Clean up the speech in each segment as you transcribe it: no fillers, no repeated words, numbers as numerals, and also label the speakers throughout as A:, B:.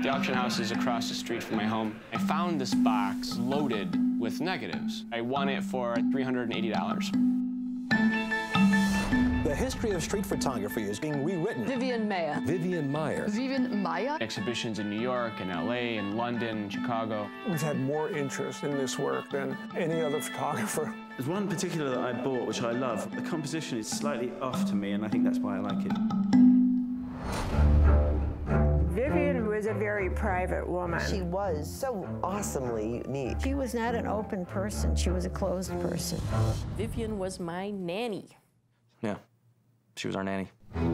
A: The auction house is across the street from my home. I found this box loaded with negatives. I won it for $380.
B: The history of street photography is being rewritten.
C: Vivian Maier.
B: Vivian Maier.
C: Vivian Maier.
A: Exhibitions in New York and LA and London and Chicago.
D: We've had more interest in this work than any other photographer.
E: There's one particular that I bought, which I love. The composition is slightly off to me, and I think that's why I like it.
F: Vivian was a very private woman.
G: She was so awesomely unique.
H: She was not an open person. She was a closed person.
I: Vivian was my nanny.
J: Yeah, she was our nanny.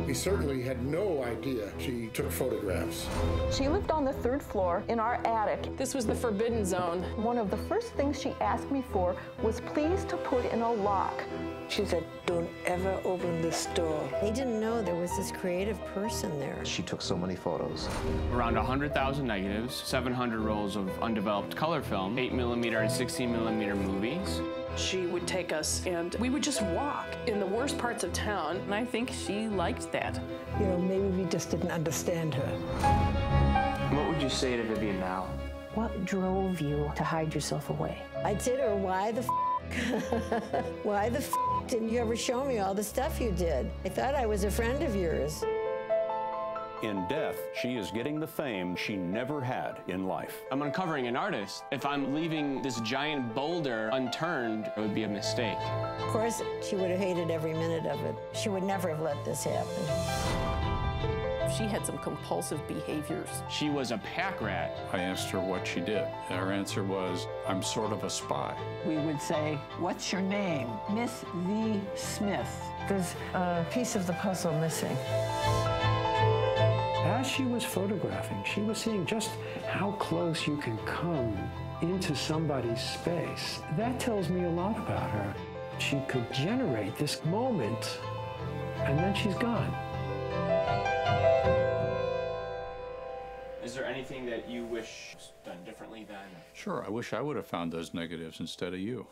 K: He certainly had no idea she took photographs.
L: She lived on the 3rd floor in our attic.
I: This was the forbidden zone.
L: One of the first things she asked me for was please to put in a lock.
F: She said, don't ever open this door.
H: He didn't know there was this creative person there.
J: She took so many photos.
A: Around 100,000 negatives, 700 rolls of undeveloped color film, 8mm and 16mm movies.
I: She would take us and we would just walk in the worst parts of town, and I think she liked that.
F: You know, maybe we just didn't understand her.
J: What would you say to Vivian now?
M: What drove you to hide yourself away?
H: I'd say to her, why the why the didn't you ever show me all the stuff you did? I thought I was a friend of yours.
N: In death, she is getting the fame she never had in life.
A: I'm uncovering an artist. If I'm leaving this giant boulder unturned, it would be a mistake.
H: Of course, she would have hated every minute of it. She would never have let this happen.
I: She had some compulsive behaviors.
A: She was a pack rat.
O: I asked her what she did. Her answer was, I'm sort of a spy.
F: We would say, what's your name? Miss V. Smith. There's a piece of the puzzle missing.
D: As she was photographing, she was seeing just how close you can come into somebody's space. That tells me a lot about her. She could generate this moment, and then she's gone.
A: Is there anything that you wish was done differently then?
O: Sure, I wish I would have found those negatives instead of you.